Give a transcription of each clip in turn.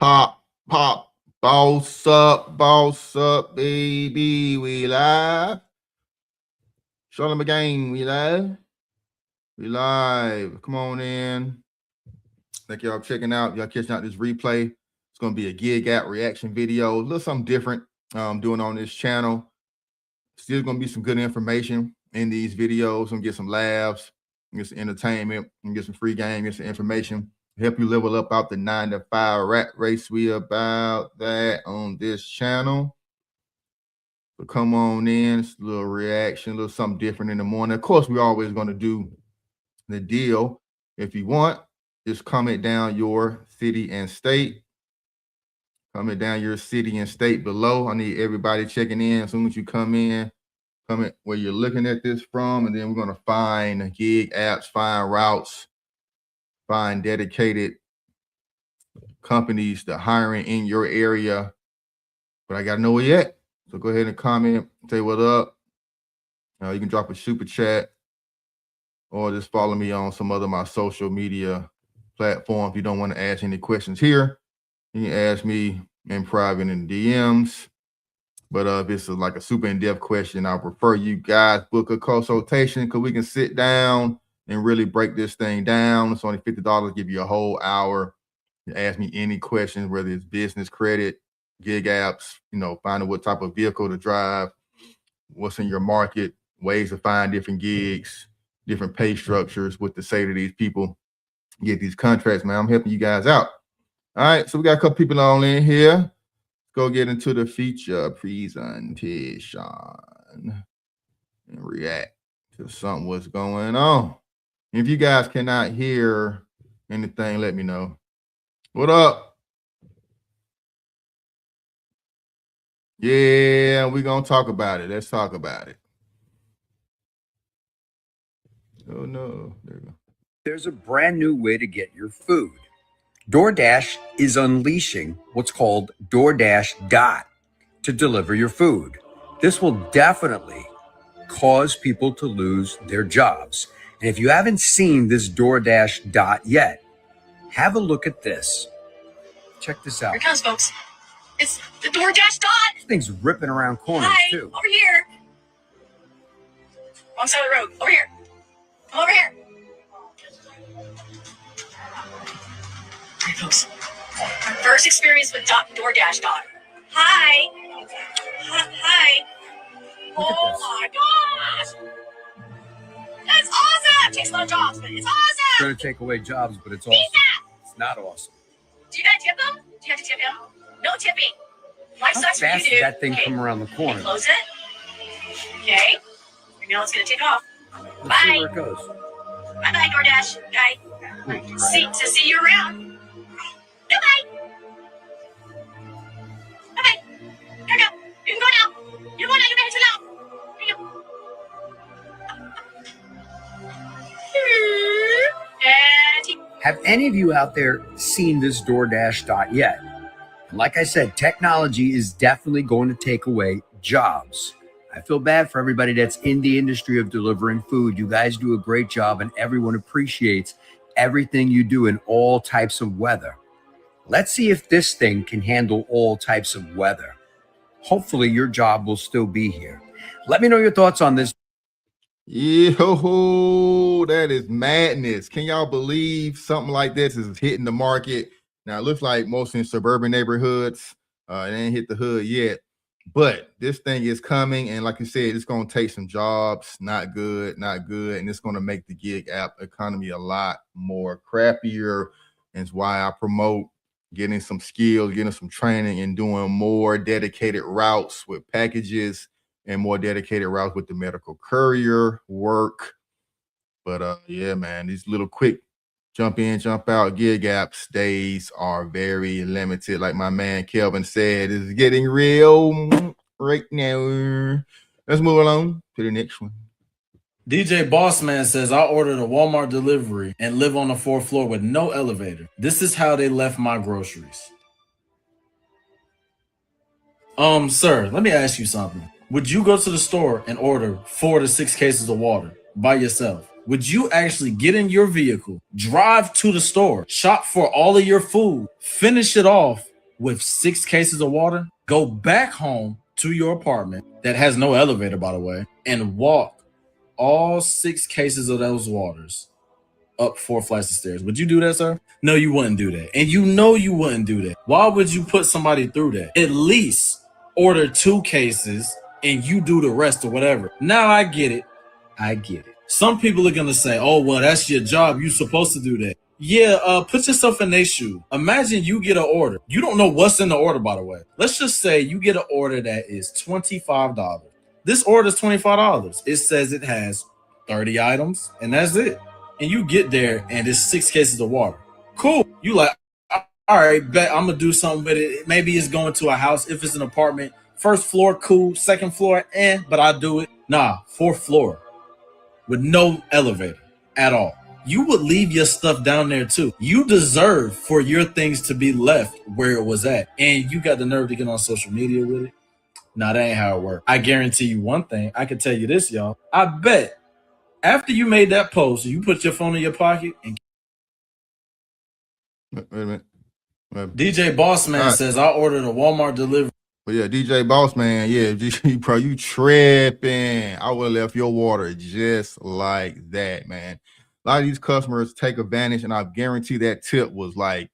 Pop, boss up, baby. We live. Charlotte again, we live. We live. Come on in. Thank y'all for checking out. Y'all catching out this replay. It's gonna be a gig app reaction video. A little something different I'm doing on this channel. Still gonna be some good information in these videos. Gonna get some laughs, get some entertainment, and get some free game, get some information. Help you level up out the 9-to-5 rat race. We about that on this channel. So come on in. It's a little reaction, a little something different in the morning. Of course, we're always going to do the deal. If you want, just comment down your city and state. Comment down your city and state below. I need everybody checking in. As soon as you come in, comment where you're looking at this from, and then we're going to find gig apps, find routes, find dedicated companies that hiring in your area, but I got to know it yet. So go ahead and comment, say what up. You can drop a super chat or just follow me on some other my social media platform. If you don't want to ask any questions here, you can ask me in private in the DMs. But if it's like a super in-depth question, I'll prefer you guys book a consultation because we can sit down and really break this thing down. It's only $50, give you a whole hour. You ask me any questions, whether it's business, credit, gig apps, finding what type of vehicle to drive, what's in your market, ways to find different gigs, different pay structures, what to say to these people, get these contracts, man. I'm helping you guys out. All right, so we got a couple people on in here. Let's go get into the feature presentation and react to something what's going on. If you guys cannot hear anything, let me know. What up? Yeah, we're going to talk about it. Let's talk about it. Oh, no. There we go. There's a brand new way to get your food. DoorDash is unleashing what's called DoorDash Dot to deliver your food. This will definitely cause people to lose their jobs. And if you haven't seen this DoorDash Dot yet, have a look at this. Check this out. Here it comes, folks. It's the DoorDash Dot. This thing's ripping around corners, Hi, too. over here. Wrong side of the road. Over here. Come over here. All right, folks. Our first experience with DoorDash Dot. Hi. Hi. Oh my gosh. That's awesome. Takes a lot of jobs, but it's awesome. It's going to take away jobs, but it's awesome. It's not awesome. Do you gotta tip them? Do you have to tip him? No tipping. Life How sucks when fast you did do. that thing come around the corner? Close it. Okay. And now it's gonna take off. Let's see Bye. where it goes. Bye, DoorDash guy. See you around. Goodbye. Bye. Here we go. You can go now. You can go now. You made it too loud. Here you go. And he Have any of you out there seen this DoorDash Dot yet? Like I said, technology is definitely going to take away jobs. I feel bad for everybody that's in the industry of delivering food. You guys do a great job and everyone appreciates everything you do in all types of weather. Let's see if this thing can handle all types of weather. Hopefully your job will still be here. Let me know your thoughts on this. Yo, that is madness. Can y'all believe something like this is hitting the market? Now, it looks like mostly in suburban neighborhoods. It ain't hit the hood yet. But this thing is coming, and like you said, it's going to take some jobs. Not good, not good. And it's going to make the gig app economy a lot more crappier. And it's why I promote getting some skills, getting some training, and doing more dedicated routes with packages and more dedicated routes with the medical courier work. But yeah, man, these little quick jump in, jump out gig apps days are very limited. Like my man Kelvin said, it's getting real right now. Let's move along to the next one. DJ Bossman says, I ordered a Walmart delivery and live on the 4th floor with no elevator. This is how they left my groceries. Sir, let me ask you something. Would you go to the store and order 4 to 6 cases of water by yourself? Would you actually get in your vehicle, drive to the store, shop for all of your food, finish it off, with 6 cases of water, go back home to your apartment that has no elevator, by the way, and walk all 6 cases of those waters up 4 flights of stairs. Would you do that, sir? No, you wouldn't do that. And you know you wouldn't do that. Why would you put somebody through that? At least order 2 cases and you do the rest or whatever. Now I get it. I get it. Some people are gonna say, oh, well, that's your job. You're supposed to do that. Yeah, put yourself in their shoe. Imagine you get an order. You don't know what's in the order, by the way. Let's just say you get an order that is $25. This order is $25. It says it has 30 items, and that's it. And you get there, and it's 6 cases of water. Cool. You like, all right, bet I'm gonna do something with it. Maybe it's going to a house. If it's an apartment, 1st floor, cool. 2nd floor, but I do it. Nah, 4th floor with no elevator at all. You would leave your stuff down there too. You deserve for your things to be left where it was at. And you got the nerve to get on social media with it? Nah, that ain't how it works. I guarantee you one thing. I can tell you this, y'all. I bet after you made that post, you put your phone in your pocket and Wait a minute. DJ Bossman Right. says, I ordered a Walmart delivery. But yeah, DJ Boss Man, yeah, bro, you tripping. I would have left your water just like that, man. A lot of these customers take advantage, and I guarantee that tip was like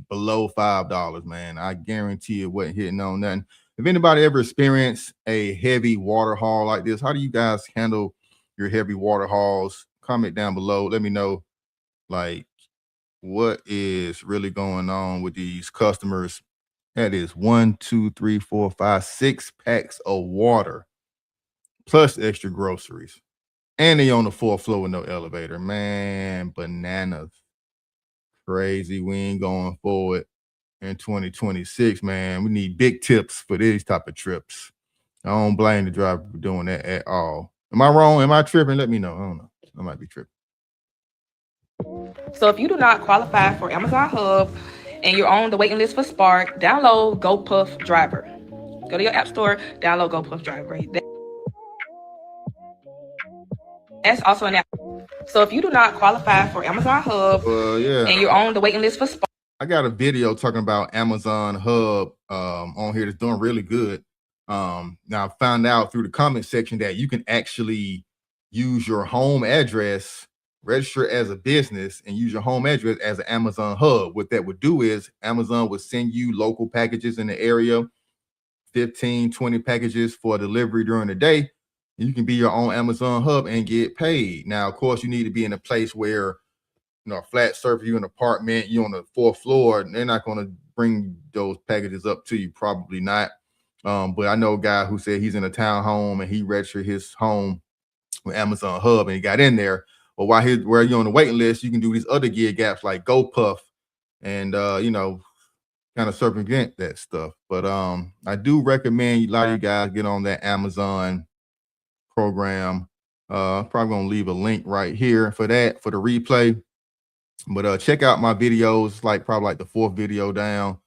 below $5, man. I guarantee it wasn't hitting on nothing. If anybody ever experienced a heavy water haul like this, how do you guys handle your heavy water hauls? Comment down below. Let me know, like, what is really going on with these customers. That is 1, 2, 3, 4, 5, 6 packs of water plus extra groceries. And they on the 4th floor with no elevator. Man, bananas. Crazy. We ain't going forward in 2026, man. We need big tips for these type of trips. I don't blame the driver for doing that at all. Am I wrong? Am I tripping? Let me know. I don't know. I might be tripping. So if you do not qualify for Amazon Hub and you're on the waiting list for Spark, download GoPuff Driver. Go to your app store, download GoPuff Driver. That's also an app. So if you do not qualify for Amazon Hub Yeah. and you're on the waiting list for Spark, I got a video talking about Amazon Hub on here that's doing really good. Now I found out through the comment section that you can actually use your home address, register as a business, and use your home address as an Amazon Hub. What that would do is Amazon would send you local packages in the area, 15, 20 packages for delivery during the day. You can be your own Amazon Hub and get paid. Now, of course, you need to be in a place where, you know, a flat surface, you're in an apartment, you're on the 4th floor, and they're not going to bring those packages up to you, probably not. But I know a guy who said he's in a townhome and he registered his home with Amazon Hub and he got in there. But while you're on the waiting list, you can do these other gig apps like GoPuff and you know, kind of circumvent that stuff. But I do recommend a lot of you guys get on that Amazon program. Probably gonna leave a link right here for that, for the replay. But check out my videos, probably like the 4th video down,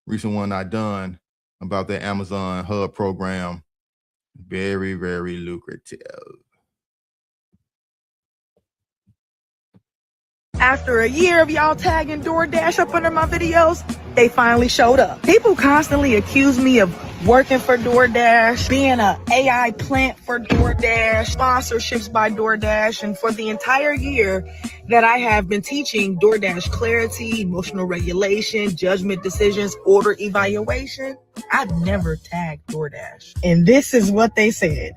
recent one I done about the Amazon Hub program. Very, very lucrative. After a year of y'all tagging DoorDash up under my videos, they finally showed up. People constantly accuse me of working for DoorDash, being an AI plant for DoorDash, sponsorships by DoorDash, and for the entire year that I have been teaching DoorDash clarity, emotional regulation, judgment decisions, order evaluation, I've never tagged DoorDash. And this is what they said.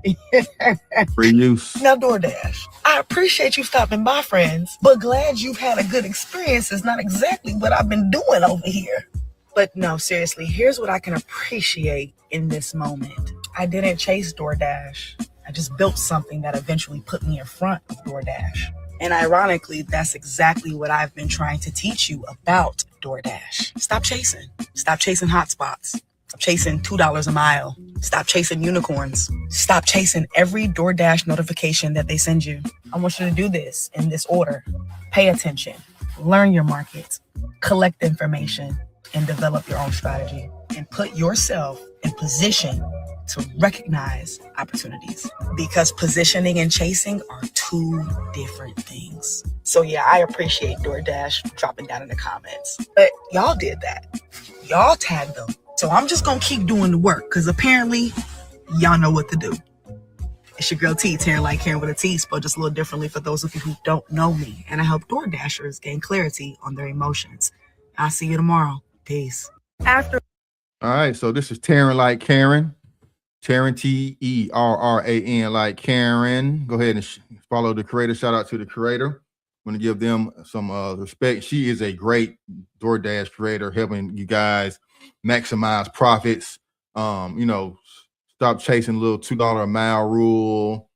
Free use. Now, DoorDash, I appreciate you stopping by, friends, but glad you've had a good experience is not exactly what I've been doing over here. But no, seriously, here's what I can appreciate in this moment. I didn't chase DoorDash. I just built something that eventually put me in front of DoorDash. And ironically, that's exactly what I've been trying to teach you about DoorDash. Stop chasing. Stop chasing hotspots. Stop chasing $2 a mile. Stop chasing unicorns. Stop chasing every DoorDash notification that they send you. I want you to do this in this order. Pay attention. Learn your market. Collect information and develop your own strategy. And put yourself in position to recognize opportunities. Because positioning and chasing are 2 different things. So yeah, I appreciate DoorDash dropping down in the comments. But y'all did that. y'all tagged them. So I'm just gonna keep doing the work because apparently y'all know what to do. It's your girl T, Taryn Like Karen with a T, spelled just a little differently for those of you who don't know me. And I help DoorDashers gain clarity on their emotions. I'll see you tomorrow. Peace. After All right, so this is Taryn Like Karen. Taryn, Terran like Karen. Go ahead and follow the creator. Shout out to the creator. I'm going to give them some respect. She is a great DoorDash creator, helping you guys maximize profits. Stop chasing the little $2 a mile rule,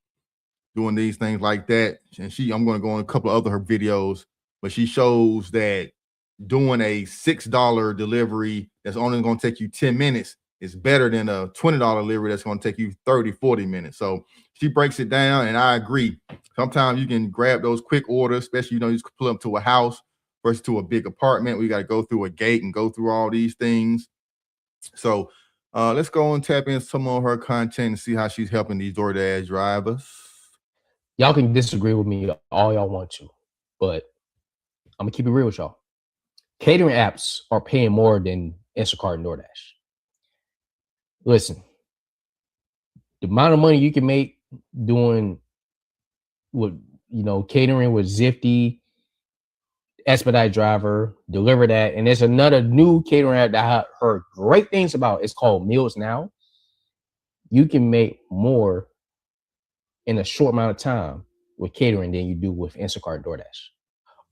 doing these things like that. And I'm going to go on a couple of other her videos, but she shows that doing a $6 delivery that's only going to take you 10 minutes is better than a $20 delivery that's going to take you 30, 40 minutes. So she breaks it down, and I agree. Sometimes you can grab those quick orders, especially, you just pull up to a house versus to a big apartment. We got to go through a gate and go through all these things. So let's go and tap in some of her content and see how she's helping these DoorDash drivers. Y'all can disagree with me all y'all want to, but I'm gonna keep it real with y'all. Catering apps are paying more than Instacart and DoorDash. Listen, the amount of money you can make doing catering with Zifty, Expedite Driver, Deliver That, and there's another new catering app that I heard great things about. It's called Meals Now. You can make more in a short amount of time with catering than you do with Instacart and DoorDash.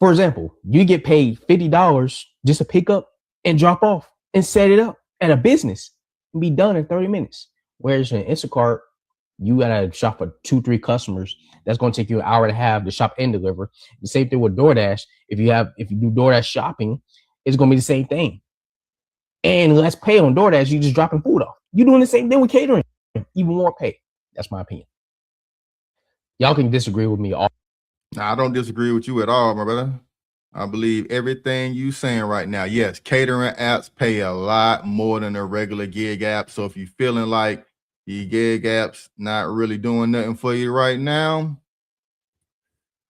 For example, you get paid $50 just to pick up and drop off and set it up at a business and be done in 30 minutes. Whereas in Instacart, you gotta shop for 2-3 customers. That's gonna take you an hour and a half to shop and deliver. The same thing with DoorDash. If you do DoorDash shopping, it's gonna be the same thing. And less pay on DoorDash, you just dropping food off. You're doing the same thing with catering, even more pay. That's my opinion. Y'all can disagree with me all. Now, I don't disagree with you at all, my brother. I believe everything you saying right now. Yes, catering apps pay a lot more than a regular gig app. So if you're feeling like the gig apps not really doing nothing for you right now,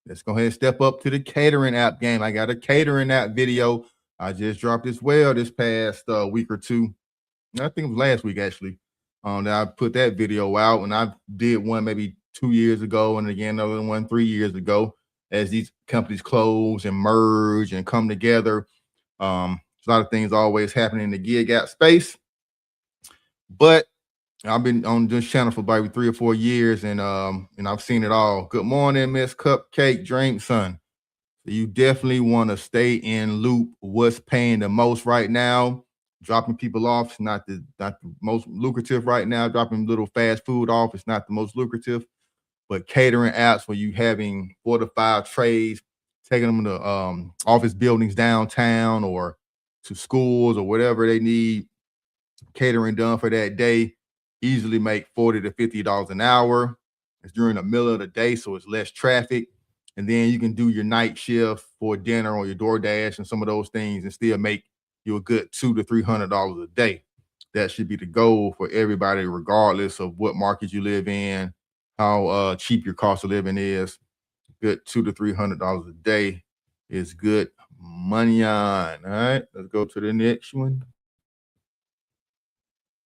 let's go ahead and step up to the catering app game. I got a catering app video I just dropped as well this past week or two. I think it was last week, actually. That I put that video out, and I did one maybe 2 years ago, and again another one 3 years ago. As these companies close and merge and come together, a lot of things always happening in the gig app space. But I've been on this channel for about 3 or 4 years, and I've seen it all. Good morning, Miss Cupcake Drink, son. You definitely want to stay in loop. What's paying the most right now? Dropping people off is not the most lucrative right now. Dropping little fast food off is not the most lucrative. But catering apps where you having 4 to 5 trays, taking them to office buildings downtown or to schools or whatever they need catering done for that day, easily make $40 to $50 an hour. It's during the middle of the day, so it's less traffic. And then you can do your night shift for dinner or your DoorDash and some of those things and still make you a good $200 to $300 a day. That should be the goal for everybody, regardless of what market you live in, how cheap your cost of living is. Good $200 to $300 a day is good money on. All right, let's go to the next one.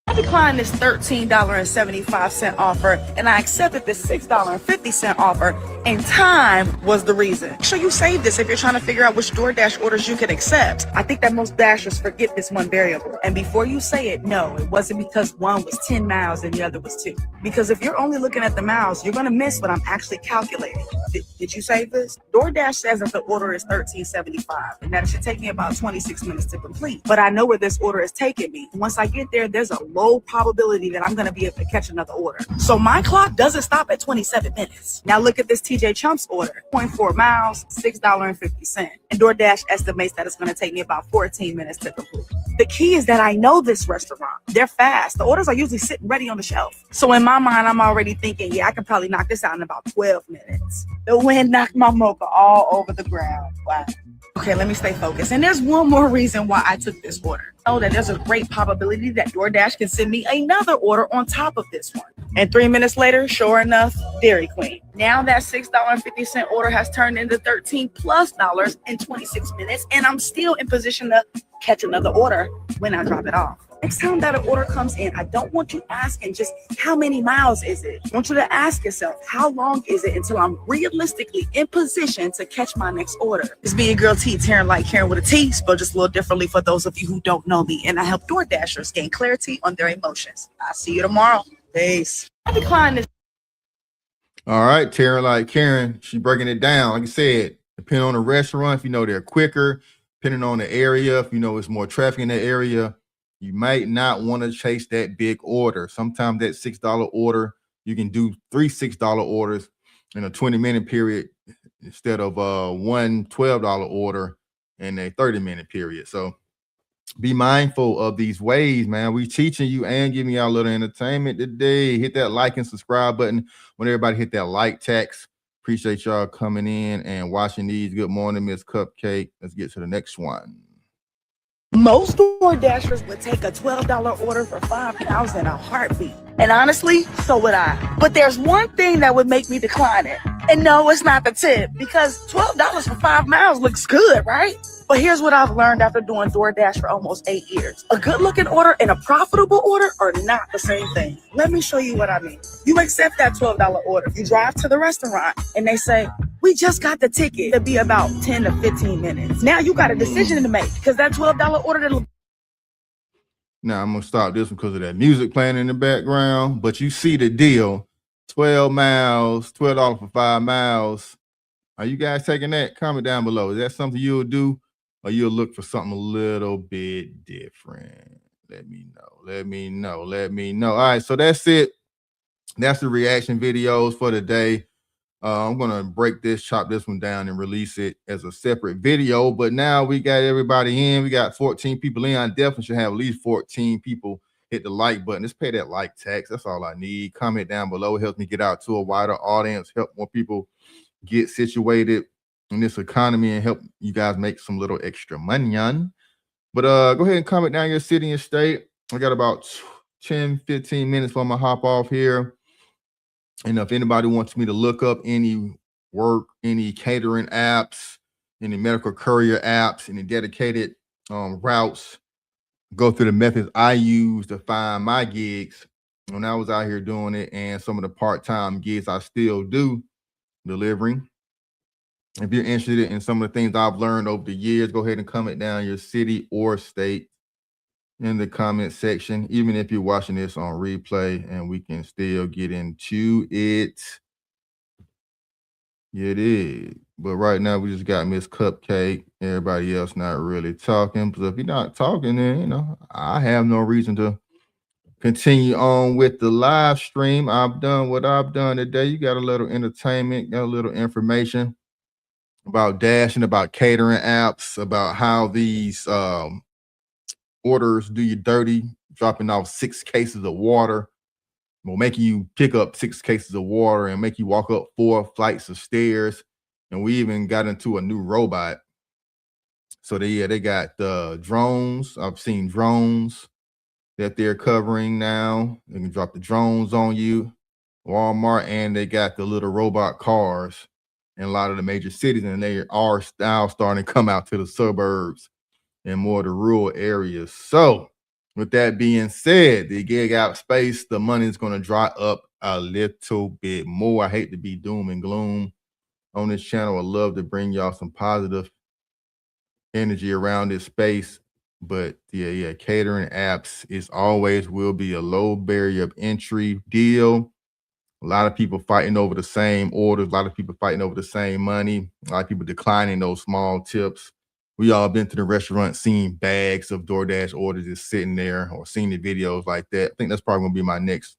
I declined this $13.75 offer, and I accepted this $6.50 offer, and time was the reason. Make sure you save this if you're trying to figure out which DoorDash orders you can accept. I think that most Dashers forget this one variable. And before you say it, no, it wasn't because one was 10 miles and the other was 2. Because if you're only looking at the miles, you're going to miss what I'm actually calculating. Did you save this? DoorDash says that the order is $13.75 and that it should take me about 26 minutes to complete. But I know where this order is taking me. Once I get there, there's a low probability that I'm going to be able to catch another order. So my clock doesn't stop at 27 minutes. Now look at this TJ Chumps order, 0.4 miles, $6.50. And DoorDash estimates that it's going to take me about 14 minutes to complete. The key is that I know this restaurant. They're fast. The orders are usually sitting ready on the shelf. So in my mind, I'm already thinking, yeah, I can probably knock this out in about 12 minutes. The wind knocked my mocha all over the ground. Wow. Okay, let me stay focused. And there's one more reason why I took this order. Oh, that there's a great probability that DoorDash can send me another order on top of this one. And 3 minutes later, sure enough, Dairy Queen. Now that $6.50 order has turned into $13+ in 26 minutes, and I'm still in position to catch another order when I drop it off. Next time that an order comes in, I don't want you asking just how many miles is it. I want you to ask yourself, how long is it until I'm realistically in position to catch my next order? It's me, your girl T, Taryn like Karen with a T, spelled just a little differently for those of you who don't know me. And I help DoorDashers gain clarity on their emotions. I'll see you tomorrow. Peace. I decline this. All right, Tara, like Karen, she breaking it down. Like I said, depending on the restaurant, if you know they're quicker, depending on the area, if you know it's more traffic in the area, you might not want to chase that big order. Sometimes that $6 order, you can do 3 $6 orders in a 20-minute period instead of one $12 order in a 30-minute period. So be mindful of these ways, man. We teaching you and giving y'all a little entertainment today. Hit that like and subscribe button. When everybody hit that like text. Appreciate y'all coming in and watching these. Good morning, Miss Cupcake. Let's get to the next one. Most DoorDashers would take a $12 order for 5 pounds in a heartbeat. And honestly, so would I. But there's one thing that would make me decline it. And no, it's not the tip, because $12 for 5 miles looks good, right? But here's what I've learned after doing DoorDash for almost 8 years. A good looking order and a profitable order are not the same thing. Let me show you what I mean. You accept that $12 order. You drive to the restaurant and they say, we just got the ticket. It'll be about 10 to 15 minutes. Now you got a decision to make, because that $12 order that'll... Now I'm gonna stop this because of that music playing in the background, but you see the deal. 12 miles, $12 for 5 miles. Are you guys taking that? Comment down below. Is that something you'll do, or you'll look for something a little bit different? Let me know. Let me know. Let me know. All right, so that's it. That's the reaction videos for today. I'm gonna chop this one down and release it as a separate video. But now we got everybody in. We got 14 people in. I definitely should have at least 14 people hit the like button. Just pay that like tax. That's all I need. Comment down below. It helps me get out to a wider audience, help more people get situated in this economy, and help you guys make some little extra money on. But go ahead and comment down your city and state. I got about 10-15 minutes before I'm gonna hop off here. And if anybody wants me to look up any work, any catering apps, any medical courier apps, any dedicated routes, go through the methods I use to find my gigs when I was out here doing it, and some of the part-time gigs I still do delivering. If you're interested in some of the things I've learned over the years, go ahead and comment down your city or state in the comment section, even if you're watching this on replay, and we can still get into it. Yeah, it is. But right now we just got Miss Cupcake. Everybody else not really talking. Because if you're not talking, then I have no reason to continue on with the live stream. I've done what I've done today. You got a little entertainment, got a little information about Dash and about catering apps, about how these orders do you dirty, dropping off 6 cases of water, will make you pick up 6 cases of water and make you walk up 4 flights of stairs. And we even got into a new robot. So they got the drones. I've seen drones that they're covering now. They can drop the drones on you, Walmart, and they got the little robot cars in a lot of the major cities, and they are now starting to come out to the suburbs and more of the rural areas. So with that being said, the gig out space, the money is going to dry up a little bit more. I hate to be doom and gloom on this channel. I love to bring y'all some positive energy around this space. But yeah, catering apps is always will be a low barrier of entry deal. A lot of people fighting over the same orders, a lot of people fighting over the same money, a lot of people declining those small tips. We all been to the restaurant, seen bags of DoorDash orders just sitting there, or seen the videos like that. I think that's probably gonna be my next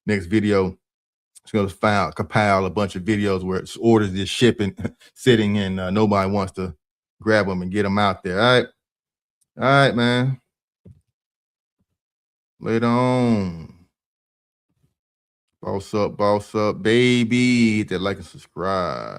video. It's gonna compile a bunch of videos where it's orders just shipping, sitting, and nobody wants to grab them and get them out there. All right, man. Later on. Boss up, baby. Hit that like and subscribe.